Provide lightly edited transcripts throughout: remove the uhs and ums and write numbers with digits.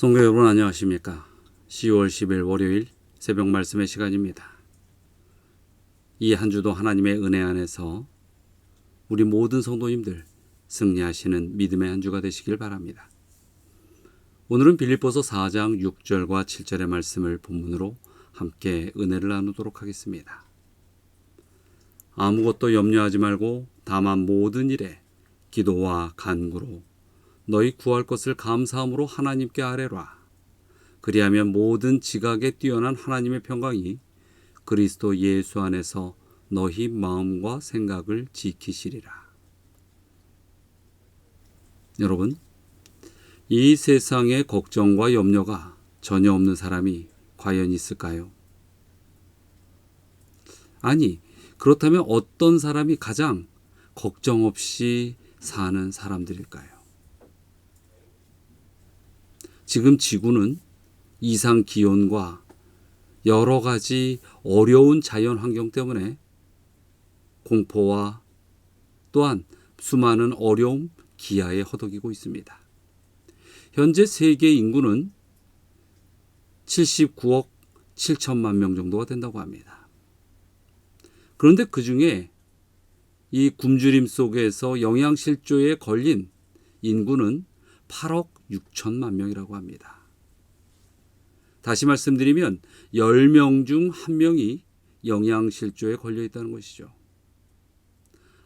성도 여러분 안녕하십니까? 10월 10일 월요일 새벽 말씀의 시간입니다. 이 한 주도 하나님의 은혜 안에서 우리 모든 성도님들 승리하시는 믿음의 한 주가 되시길 바랍니다. 오늘은 빌립보서 4장 6절과 7절의 말씀을 본문으로 함께 은혜를 나누도록 하겠습니다. 아무것도 염려하지 말고 다만 모든 일에 기도와 간구로 너희 구할 것을 감사함으로 하나님께 아뢰라. 그리하면 모든 지각에 뛰어난 하나님의 평강이 그리스도 예수 안에서 너희 마음과 생각을 지키시리라. 여러분, 이 세상에 걱정과 염려가 전혀 없는 사람이 과연 있을까요? 아니, 그렇다면 어떤 사람이 가장 걱정 없이 사는 사람들일까요? 지금 지구는 이상 기온과 여러 가지 어려운 자연 환경 때문에 공포와 또한 수많은 어려움, 기아에 허덕이고 있습니다. 현재 세계 인구는 79억 7천만 명 정도가 된다고 합니다. 그런데 그 중에 이 굶주림 속에서 영양실조에 걸린 인구는 8억 6천만 명이라고 합니다. 다시 말씀드리면 10명 중 1명이 영양실조에 걸려 있다는 것이죠.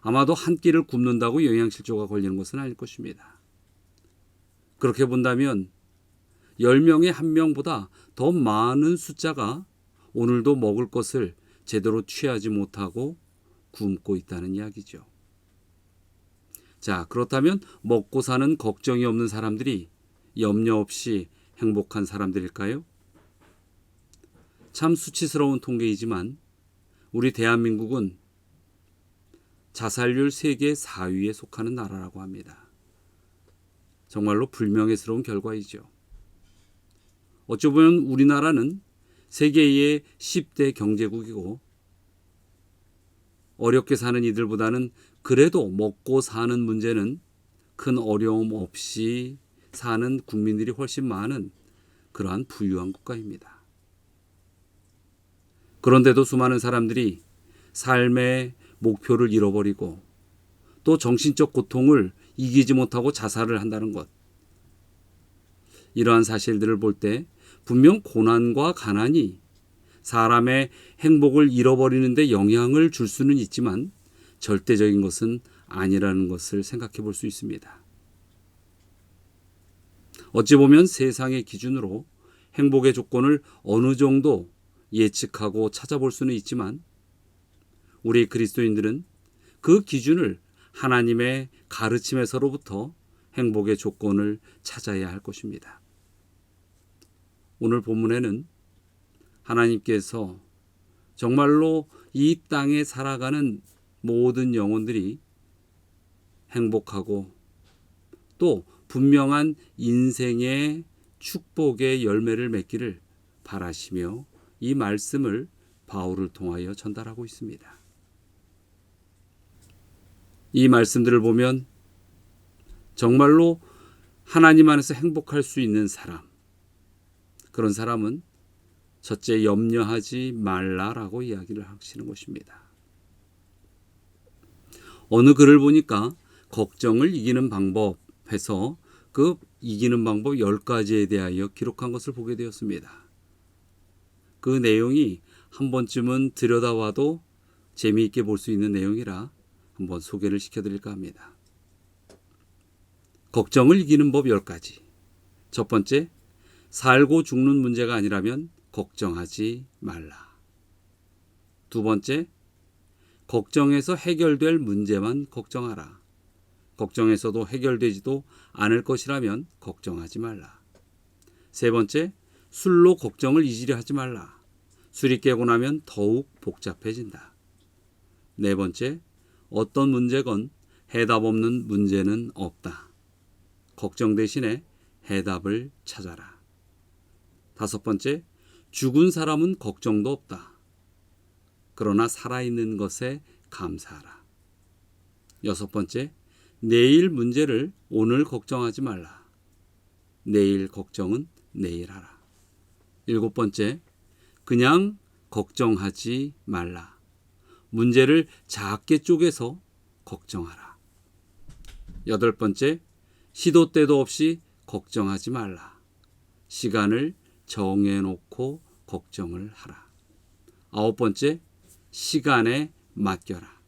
아마도 한 끼를 굶는다고 영양실조가 걸리는 것은 아닐 것입니다. 그렇게 본다면 10명의 1명보다 더 많은 숫자가 오늘도 먹을 것을 제대로 취하지 못하고 굶고 있다는 이야기죠. 자, 그렇다면 먹고 사는 걱정이 없는 사람들이 염려 없이 행복한 사람들일까요? 참 수치스러운 통계이지만 우리 대한민국은 자살률 세계 4위에 속하는 나라라고 합니다. 정말로 불명예스러운 결과이죠. 어쩌면 우리나라는 세계의 10대 경제국이고 어렵게 사는 이들보다는 그래도 먹고 사는 문제는 큰 어려움 없이 사는 국민들이 훨씬 많은 그러한 부유한 국가입니다. 그런데도 수많은 사람들이 삶의 목표를 잃어버리고 또 정신적 고통을 이기지 못하고 자살을 한다는 것. 이러한 사실들을 볼 때 분명 고난과 가난이 사람의 행복을 잃어버리는 데 영향을 줄 수는 있지만 절대적인 것은 아니라는 것을 생각해 볼 수 있습니다. 어찌 보면 세상의 기준으로 행복의 조건을 어느 정도 예측하고 찾아볼 수는 있지만 우리 그리스도인들은 그 기준을 하나님의 가르침에서로부터 행복의 조건을 찾아야 할 것입니다. 오늘 본문에는 하나님께서 정말로 이 땅에 살아가는 모든 영혼들이 행복하고 또 분명한 인생의 축복의 열매를 맺기를 바라시며 이 말씀을 바울을 통하여 전달하고 있습니다. 이 말씀들을 보면 정말로 하나님 안에서 행복할 수 있는 사람, 그런 사람은 첫째 염려하지 말라라고 이야기를 하시는 것입니다. 어느 글을 보니까 걱정을 이기는 방법 해서 그 이기는 방법 10가지에 대하여 기록한 것을 보게 되었습니다. 그 내용이 한 번쯤은 들여다봐도 재미있게 볼 수 있는 내용이라 한번 소개를 시켜드릴까 합니다. 걱정을 이기는 법 10가지. 첫 번째, 살고 죽는 문제가 아니라면 걱정하지 말라. 두 번째, 걱정해서 해결될 문제만 걱정하라. 걱정해서도 해결되지도 않을 것이라면 걱정하지 말라. 세 번째, 술로 걱정을 잊으려 하지 말라. 술이 깨고 나면 더욱 복잡해진다. 네 번째, 어떤 문제건 해답 없는 문제는 없다. 걱정 대신에 해답을 찾아라. 다섯 번째, 죽은 사람은 걱정도 없다. 그러나 살아있는 것에 감사하라. 여섯 번째, 내일 문제를 오늘 걱정하지 말라. 내일 걱정은 내일 하라. 7번째, 그냥 걱정하지 말라. 문제를 작게 쪼개서 걱정하라. 8번째, 시도 때도 없이 걱정하지 말라. 시간을 정해놓고 걱정을 하라. 9번째, 시간에 맡겨라.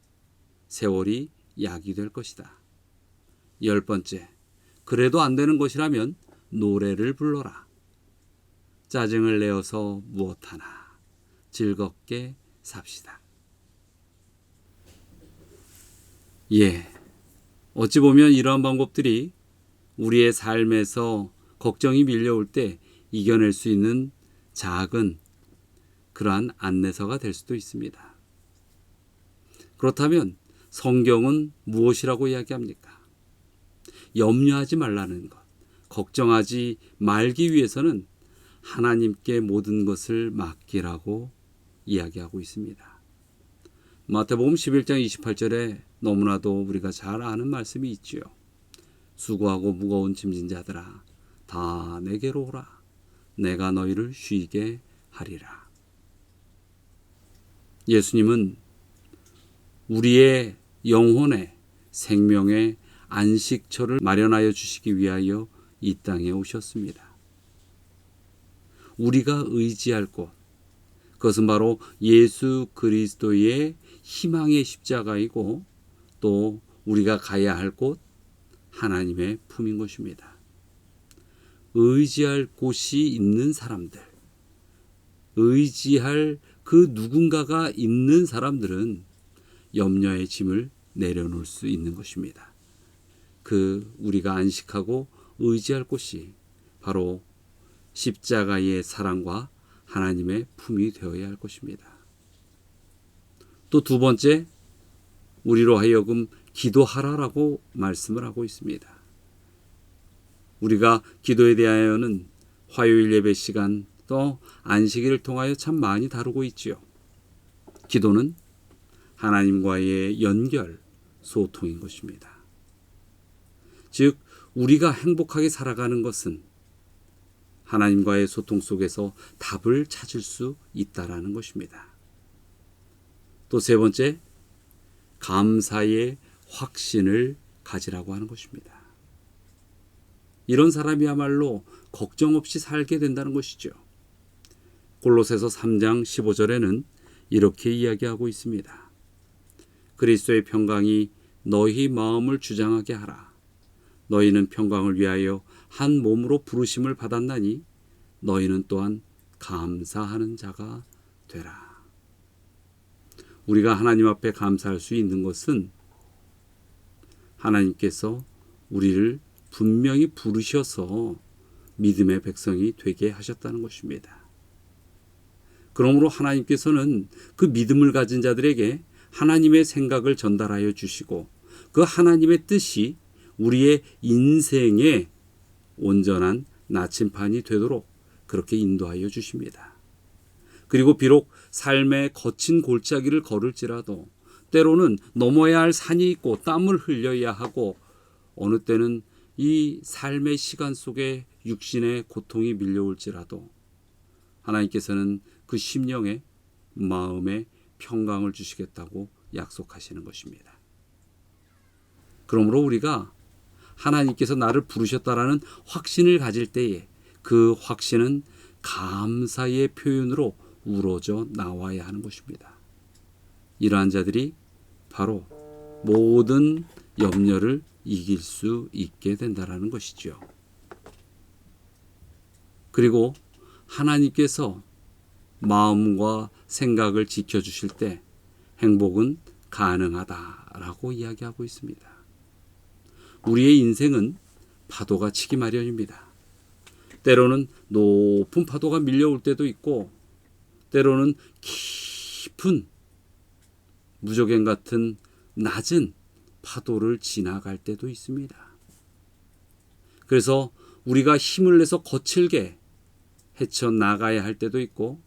세월이 약이 될 것이다. 10번째, 그래도 안 되는 것이라면 노래를 불러라. 짜증을 내어서 무엇하나 즐겁게 삽시다. 어찌 보면 이러한 방법들이 우리의 삶에서 걱정이 밀려올 때 이겨낼 수 있는 작은 그러한 안내서가 될 수도 있습니다. 그렇다면 성경은 무엇이라고 이야기합니까? 염려하지 말라는 것, 걱정하지 말기 위해서는 하나님께 모든 것을 맡기라고 이야기하고 있습니다. 마태복음 11장 28절에 너무나도 우리가 잘 아는 말씀이 있지요. 수고하고 무거운 짐진 자들아 다 내게로 오라. 내가 너희를 쉬게 하리라. 예수님은 우리의 영혼의 생명의 안식처를 마련하여 주시기 위하여 이 땅에 오셨습니다. 우리가 의지할 곳, 그것은 바로 예수 그리스도의 희망의 십자가이고 또 우리가 가야 할 곳, 하나님의 품인 것입니다. 의지할 곳이 있는 사람들, 의지할 그 누군가가 있는 사람들은 염려의 짐을 내려놓을 수 있는 것입니다. 우리가 안식하고 의지할 곳이 바로 십자가의 사랑과 하나님의 품이 되어야 할 것입니다. 또 2번째, 우리로 하여금 기도하라라고 말씀을 하고 있습니다. 우리가 기도에 대하여는 화요일 예배 시간 또 안식일을 통하여 참 많이 다루고 있지요. 기도는 하나님과의 연결, 소통인 것입니다. 즉 우리가 행복하게 살아가는 것은 하나님과의 소통 속에서 답을 찾을 수 있다라는 것입니다. 또 3번째, 감사의 확신을 가지라고 하는 것입니다. 이런 사람이야말로 걱정 없이 살게 된다는 것이죠. 골로새서 3장 15절에는 이렇게 이야기하고 있습니다. 그리스도의 평강이 너희 마음을 주장하게 하라. 너희는 평강을 위하여 한 몸으로 부르심을 받았나니 너희는 또한 감사하는 자가 되라. 우리가 하나님 앞에 감사할 수 있는 것은 하나님께서 우리를 분명히 부르셔서 믿음의 백성이 되게 하셨다는 것입니다. 그러므로 하나님께서는 그 믿음을 가진 자들에게 하나님의 생각을 전달하여 주시고 그 하나님의 뜻이 우리의 인생의 온전한 나침판이 되도록 그렇게 인도하여 주십니다. 그리고 비록 삶의 거친 골짜기를 걸을지라도 때로는 넘어야 할 산이 있고 땀을 흘려야 하고 어느 때는 이 삶의 시간 속에 육신의 고통이 밀려올지라도 하나님께서는 그 심령에 마음에 평강을 주시겠다고 약속하시는 것입니다. 그러므로 우리가 하나님께서 나를 부르셨다라는 확신을 가질 때에 그 확신은 감사의 표현으로 우러져 나와야 하는 것입니다. 이러한 자들이 바로 모든 염려를 이길 수 있게 된다라는 것이죠. 그리고 하나님께서 마음과 생각을 지켜주실 때 행복은 가능하다라고 이야기하고 있습니다. 우리의 인생은 파도가 치기 마련입니다. 때로는 높은 파도가 밀려올 때도 있고 때로는 깊은 무저갱 같은 낮은 파도를 지나갈 때도 있습니다. 그래서 우리가 힘을 내서 거칠게 헤쳐나가야 할 때도 있고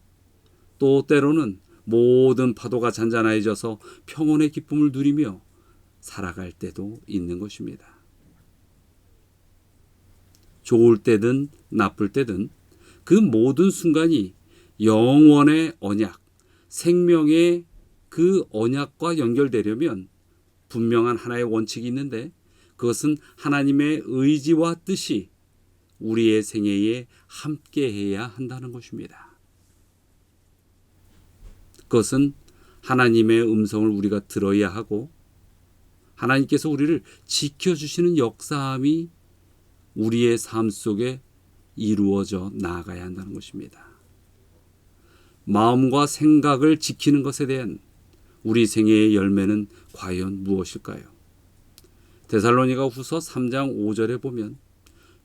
또 때로는 모든 파도가 잔잔해져서 평온의 기쁨을 누리며 살아갈 때도 있는 것입니다. 좋을 때든 나쁠 때든 그 모든 순간이 영원의 언약, 생명의 그 언약과 연결되려면 분명한 하나의 원칙이 있는데, 그것은 하나님의 의지와 뜻이 우리의 생애에 함께해야 한다는 것입니다. 그것은 하나님의 음성을 우리가 들어야 하고, 하나님께서 우리를 지켜주시는 역사함이 우리의 삶 속에 이루어져 나아가야 한다는 것입니다. 마음과 생각을 지키는 것에 대한 우리 생애의 열매는 과연 무엇일까요? 데살로니가 후서 3장 5절에 보면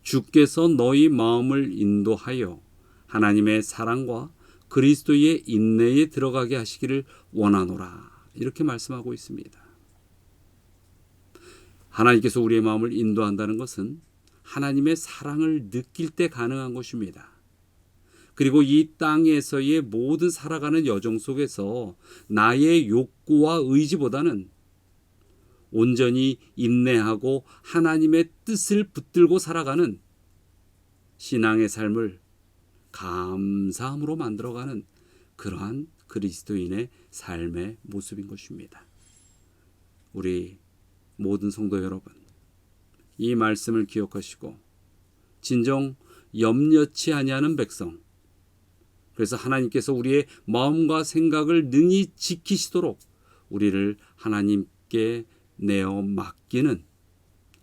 주께서 너희 마음을 인도하여 하나님의 사랑과 그리스도의 인내에 들어가게 하시기를 원하노라, 이렇게 말씀하고 있습니다. 하나님께서 우리의 마음을 인도한다는 것은 하나님의 사랑을 느낄 때 가능한 것입니다. 그리고 이 땅에서의 모든 살아가는 여정 속에서 나의 욕구와 의지보다는 온전히 인내하고 하나님의 뜻을 붙들고 살아가는 신앙의 삶을 감사함으로 만들어가는 그러한 그리스도인의 삶의 모습인 것입니다. 우리 모든 성도 여러분, 이 말씀을 기억하시고 진정 염려치 아니하는 백성, 그래서 하나님께서 우리의 마음과 생각을 능히 지키시도록 우리를 하나님께 내어 맡기는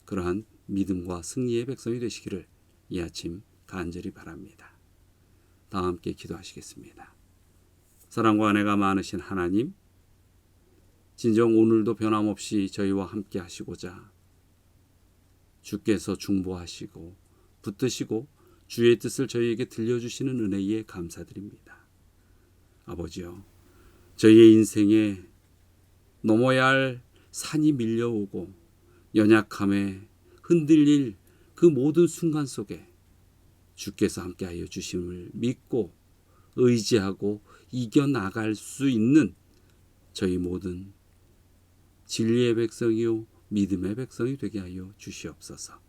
그러한 믿음과 승리의 백성이 되시기를 이 아침 간절히 바랍니다. 다 함께 기도하시겠습니다. 사랑과 은혜가 많으신 하나님, 진정 오늘도 변함없이 저희와 함께 하시고자 주께서 중보하시고 붙드시고 주의 뜻을 저희에게 들려주시는 은혜에 감사드립니다. 아버지요, 저희의 인생에 넘어야 할 산이 밀려오고 연약함에 흔들릴 그 모든 순간 속에 주께서 함께하여 주심을 믿고 의지하고 이겨나갈 수 있는 저희 모든 진리의 백성이요 믿음의 백성이 되게 하여 주시옵소서.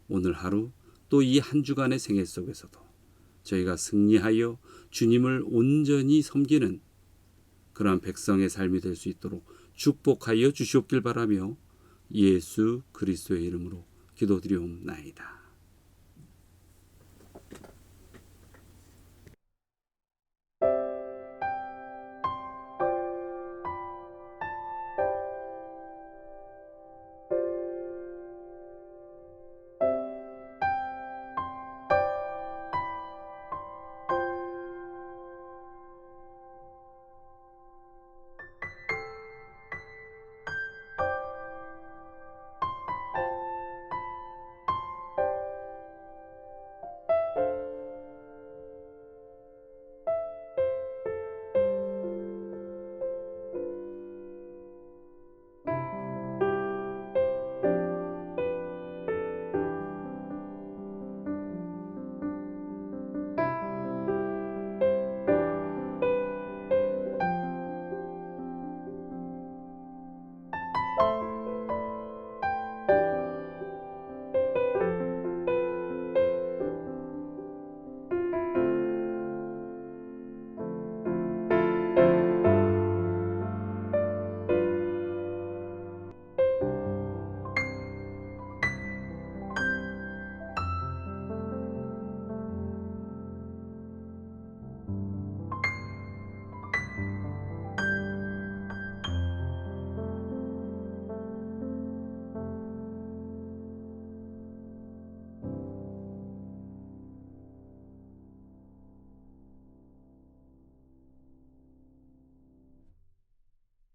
오늘 하루 또 이 한 주간의 생애 속에서도 저희가 승리하여 주님을 온전히 섬기는 그러한 백성의 삶이 될 수 있도록 축복하여 주시옵길 바라며 예수 그리스도의 이름으로 기도드리옵나이다.